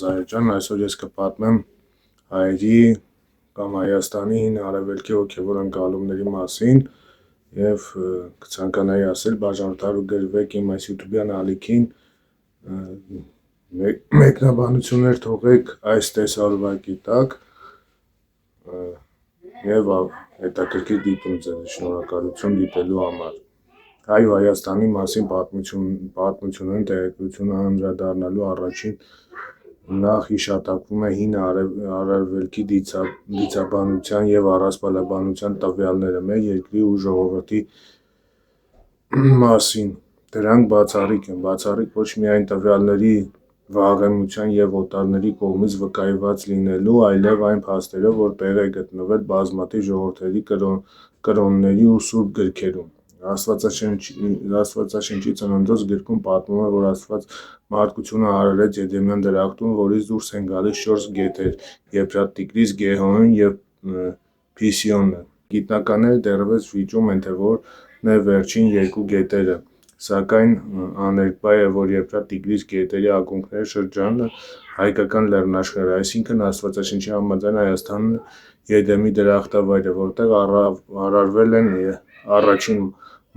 ձեզ Հայեջան, այսօր ես կպատմեմ հայերի կամ Հայաստանի հին արևելքի հոգևոր ընկալումների մասին և կցանկանայի ասել բաժանորդարու գրվեք իմ այս յութուբյան ալիքին, մեկնաբանություններ թողեք այս տեսարվակի տակ և հետաքրքիր դիտում ձեզ, շնորհակալություն դիտելու համար։ Հայ ու Հայաստանի մասին պատմությունն տեղեկությունը անդրադառնալու առաջին նախ հիշատակվում է հին արևելքի դիցաբանության և առասպելաբանության տվյալները մեր երկրի ու ժողովրդի մասին։ Դրանք բացառիկ են, բացառիկ ոչ միայն տվյալների վաղեմության և օտարների կողմից վկայված լինելու, այլև այն փաստերով, որ տեղ է գտնվել բազմաթիվ ժողովուրդների կրոնների ու սուրբ գրքերում։ Աստվածաշնչի Ծննդոց գրքում պատմվում է, որ Աստված մարդկությունը արարեց Եդեմյան դրախտում, որից դուրս են գալիս 4 գետեր՝ Եփրատ, Տիգրիս, Գեհոն և Փիսիոնը։ Գիտնականները դեռևս վիճում են, թե որն է վերջին 2 գետերը, սակայն աներկբա է, որ Եփրատ-Տիգրիս գետերի ակունքների շրջանը հայկական լեռնաշխարհ է, այսինքն Աստվածաշնչի համաձայն Հայաստանն Եդեմի դրախտավայր է, որտեղ արարվել են առաջին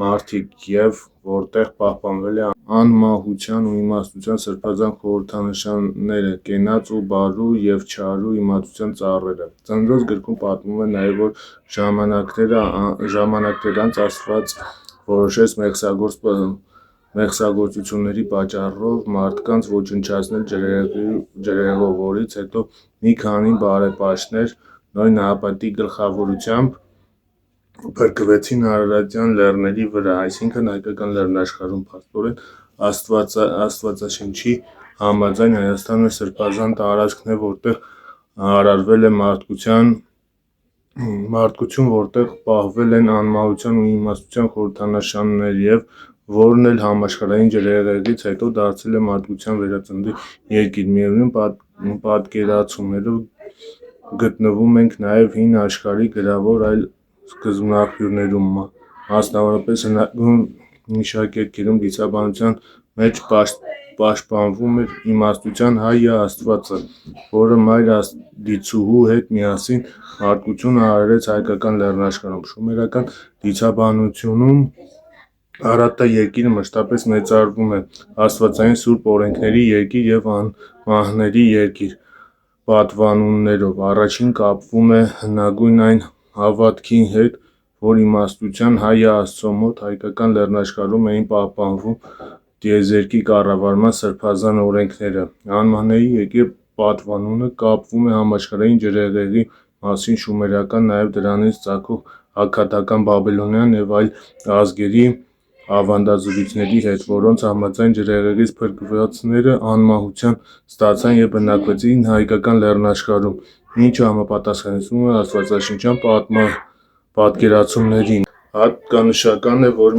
մարդիկ և որտեղ պահպանվել է անմահության ու իմաստության սրբազան խորհրդանշանները, կենաց ու բարու և չարու իմացության ծառերը։ Ծննդոց գրքում պատմվում է նաև, որ ժամանակներ անց Աստված որոշեց մեղսագործությունների պատճառով մարդկանց ոչնչացնել ջրհեղեղով, որից հետո մի քանի բարեպաշտներ Նոյ նահապետի գլխավորությամբ փրկվեցին Արարատյան լեռների վրա, այսինքն հայկական լեռնաշխարհում։ Փաստորեն Աստվածաշնչի համաձայն Հայաստանը սրբազան տարածքն է, որտեղ արարվել է մարդկություն, որտեղ պահվել են անմահության ու իմաստության խորհրդանշաններ և որն էլ համաշխարհային ջրհեղեղից հետո դարձել է մարդկության վերածննդի երկիր։ Միևնույն պատկերացումներով գտնվում ենք նաև հին աշխարհի գրավոր այլ սկզբնաղբյուրներում, մասնավորապես հնագույն հիշակերքերում դիցաբանության մեջ պաշտպանվում էր իմաստության Հայը Աստվածը, որը Մայր Աստիծուհու հետ միասին մարդկությունը արարեց հայկական լեռնաշխարհում։ Շումերական դիցաբանությունում Արարատը երկիրը մշտապես մեծարվում է աստվածային սուրբ օրենքների երկիր և անմահների երկիր պատվանուններով։ Առաջին կապվում է հնագույն այն հավատքի հետ, որ իմաստության Հայը Աստծո մոտ հայկական լեռնաշխարհում էին պահպանվում տիեզերքի կառավարման սրբազան օրենքները։ Անմահների երկիր պատվանունը կապվում է համաշխարհային ջրհեղեղի մասին շումերական, նաև դրանից ծագող աքքադական, բաբելոնյան և այլ ազգերի ավանդազրույցների հետ, որոնց համաձայն ջրհեղեղից փրկվածները անմահություն ստացան և բնակվեցին հայկական լեռնաշխարհում, ինչը համապատասխանում է աստվածաշնչյան պատկերացումներին։ Հատկանշական է, որ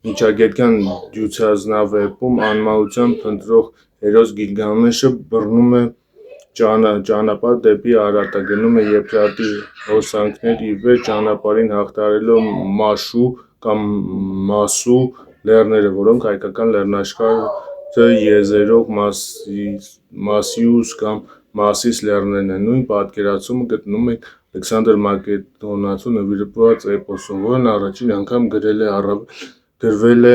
միջագետքյան դյուցազնավեպում անմահություն փնտրող հերոս Գիլգամեշը բռնում է ճանապարհ դեպի Արարատը, գնում է Եփրատի հոսանքներ ի վեր, ճանապարհին հաղթահարելով Մաշու կամ Մասու լեռները, որոնք հայկական լեռնաշղարը եզերող Մասիուս կամ Մասիս լեռներն են։ Նույն պատկերացումը գտնում ենք Ալեքսանդր Մակեդոնացու նվիրված էպոսում, որն առաջին անգամ գրվել է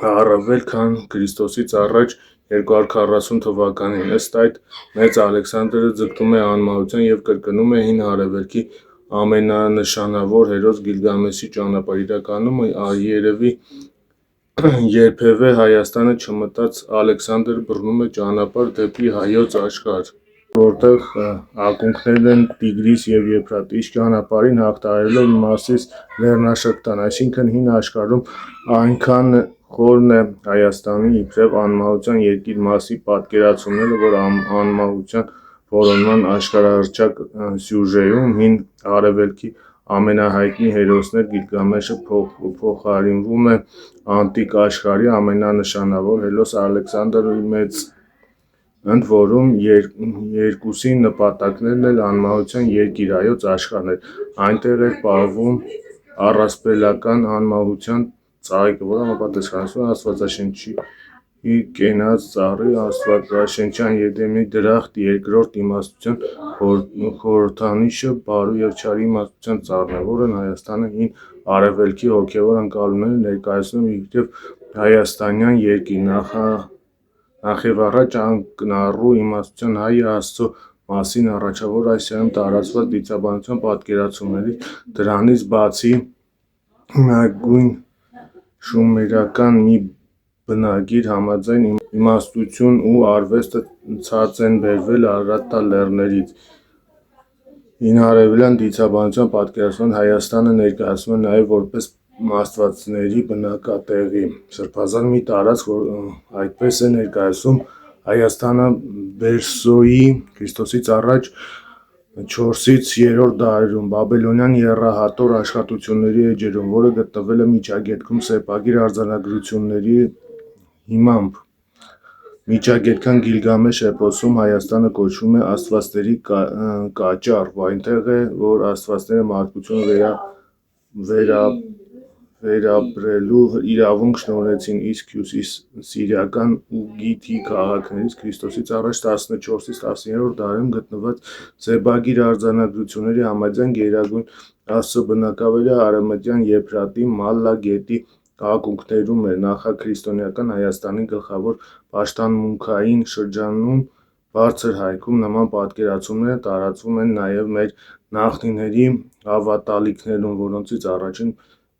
առավել քան Քրիստոսից առաջ 240 թվականին։ Ըստ այդ, մեծ Ալեքսանդրը ձգտում է անմահության և կրկնում է հին արևելքի ամենանշանավոր հերոս Գիլգամեշի ճանապարհը։ Իրականում երբևէ Հայաստանը չմտած Ալեքսանդրը բռնում է ճանապարհ դեպի Հայոց աշխարհ, որտեղ ակունքներն են Տիգրիս և Եփրատ, իսկ ճանապարհին հաղթահարելով Մասիս լեռնաշղթան, այսինքն հին աշխարհում այնքան խորն է Հայաստանի իբրև անմահության երկիր մասի պատկերացումները, որ անմահության որոնման աշխարհահռչակ սյուժեում հին արևելքի ամենահայտնի հերոսներ Գիլգամեշը փոխարինվում է անտիկ աշխարհի ամենանշանավոր հերոս Ալեքսանդրի մեծ, ընդ որում երկուսի նպատակներն էլ անմահության երկիր Հայոց աշխարհն էր։ Այնտեղ էր պահվում առասպելական անմահության ծաղիկը, որը համապատասխանում է Աստվածաշնչի կենաց ծառի աստվածաշնչյան Եդեմի դրախտ երկրորդ իմաստության խորհրդանիշը բարու և չարի իմաստության ծառն է, որն Հայաստանը հին արևելքի հոգևոր ընկալումները ներկայացնում է իբրև հայաստանյան երկիր, նախևառաջ ակնառու իմաստության Հայ Աստծո մասին առաջավոր Ասիայում տարածված դիցաբանության պատկերացումներից, դրանից բացի հնագույն շումերական մի բնագիր համաձայն իմաստություն ու արվեստը ցած են բերվել Արարատա լեռներից։ Հինարևելյան դիցաբանության պատկերացման Հայաստանը ներկայացվում է նաև որպես աստվածների բնակատեղի, սրբազան մի տարածք, այդպես է ներկայացվում Հայաստանը Բերսոյի Ք.ա. 4-3 դարերում բաբելոնյան եռահատոր աշխատությունների էջերում, որը գտնվել է Միջագետքում սեպագիր արձանագրությունների հիմամբ։ Միջագետքյան Գիլգամեշ էպոսում Հայաստանը կոչվում է աստվածների կաճառ, այնտեղ է, որ աստվածները մարդկությունը վերապրելու իրավունք շնորհեցին, իսկ հյուսիսսիրիական Ուգիթի քաղաքներից Ք.ա. 14-10 դարերում գտնված սեպագիր արձանագրությունների համաձայն Գերագույն Աստծո բնակավայրը Արևմտյան Եփրատի Մալլա գետի ակունքներում էր նախաքրիստոնեական Հայաստանի գլխավոր պաշտամունքային շրջանում բարձր հայքում։ Նման պատկերացումները տարածվում են նաև մեր նախնիների հավատալիքներում, որոնցից առաջին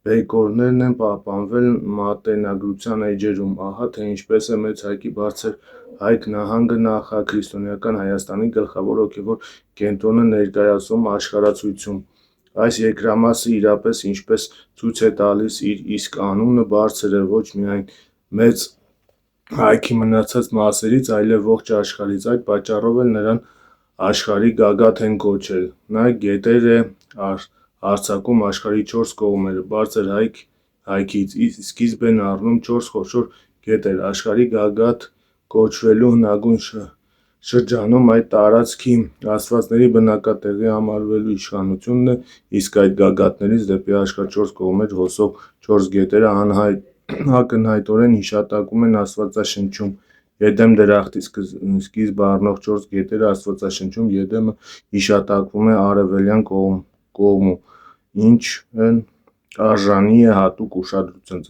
բեկորներն են պահպանվել մատենագրության էջերում։ Ահա թե ինչպես է Մեծ Հայքի Բարձր Հայք նահանգը նախաքրիստոնեական Հայաստանի գլխավոր հոգևոր կենտրոնը ներկայացվում աշխարհացույցում։ Այս երկրամասը իրապես, ինչպես ցույց է տալիս իր իսկ անունը, բարձր է ոչ միայն Մեծ Հայքի մնացած մասերից, այլև ողջ աշխարհից։ Այդ պատճառով էլ նրան աշխարհի գագաթ են կոչել։ Նա գետեր է արձակում աշխարհի 4 կողմերը։ Բարձր Հայքից սկիզբ են առնում 4 խոշոր գետեր։ Աշխարհի գագաթ կոչվելու հնագույն շրջանում այդ տարածքի աստվածների բնակատեղի համարվելու իշխանությունն է, իսկ այդ գագաթներից դեպի աշխարհ 4 կողմեր հոսող 4 գետերը ակնհայտորեն հիշատակվում են Աստվածաշնչում։ Եդեմ դրախտի սկիզբ առնող 4 գետերը Աստվածաշնչում Եդեմը հիշատակվում է արևելյան կողմում, ինչն արժանի է հատուկ ուշադրության։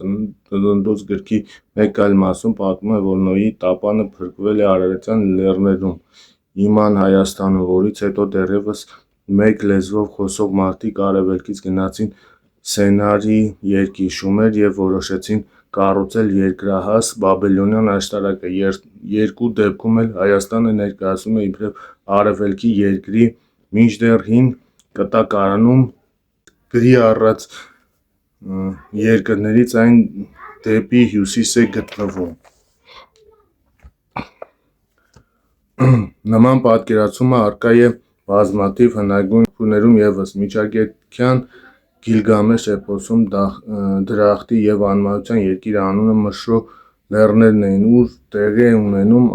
Ծննդոց գրքի մեկ այլ մասում պատմվում է, որ Նոյի տապանը փրկվել է Արարատյան լեռներում, Իման Հայաստանում, որից հետո դեռևս մեկ լեզվով խոսող մարդիկ արևելքից գնացին Սենարի երկիր Շումեր և որոշեցին կառուցել երկրահաս բաբելոնյան աշտարակը։ Երկու դեպքում էլ Հայաստանը ներկայացվում է իբրև արևելքի երկրի, մինչդեռ հին կտակարանում գրի առած երկրներից այն դեպի հյուսիս է գտնվում։ Նման պատկերացումը առկա է բազմաթիվ հնագույն գրքերում ևս։ Միջագետքյան Գիլգամեշ էպոսում դրախտի և անմահության երկիր անունը Մշո լեռներն էին, ուր տեղի է ունենում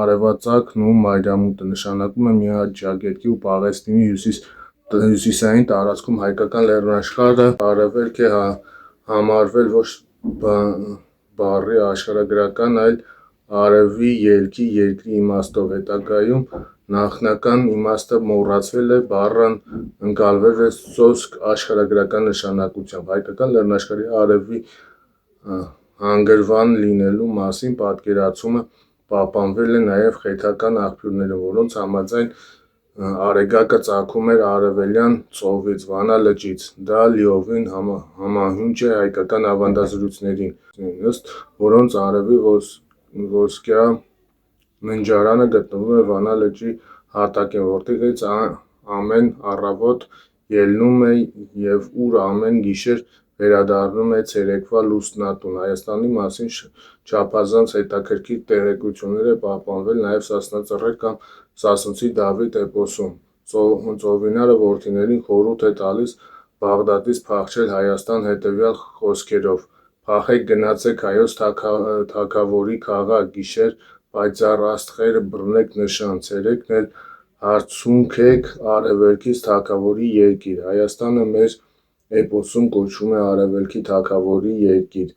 արևածագն ու մայրամուտը, նշանակում է Միջագետքի ու Պաղեստինի հյուսիսային տարածքում հայկական լեռնաշխարհը արևելք է համարվել ոչ բառի աշխարհագրական, այլ արևի ելքի երկրի իմաստով։ Հետագայում նախնական իմաստը մոռացվել է, բառն ընկալվել է սոսկ աշխարհագրական նշանակությամբ։ Հայկական լեռնաշխարհի արևի հանգրվան լինելու մասին պատկերացումը պահպանվել է նաև խեթական աղբյուրներում, որոնց համաձայն Արեգակը ծագում էր Արևելյան ծովից, Վանա լճից։ Դա լիովին համահունչ է հայկական ավանդազրույցներին, ըստ որոնց արևի ոսկյա ննջարանը գտնվում է Վանա լճի հատակին, որտեղից ամեն առավոտ ելնում է և ուր ամեն գիշեր վերադառնում է ցերեկվա լուսնատուն։ Հայաստանի մասին չափազանց հետաքրքիր տեղեկություններ է պահպանվել նաև Սասնածռեր կամ Սասունցի Դավիթ էպոսում։ Ծովինարը որդիներին խորհուրդ է տալիս Բաղդադից փախչել Հայաստան հետևյալ խոսքերով. «Փախեք, գնացեք Հայոց թագավորի քաղաք, գիշեր պայծառ աստղերը բռնեք նշան, ցերեկն էլ հարցունքեք արևելքից թագավորի երկիր»։ Հայաստանը մեր էպոսում կոչվում է արևելքի թագավորի երկիր։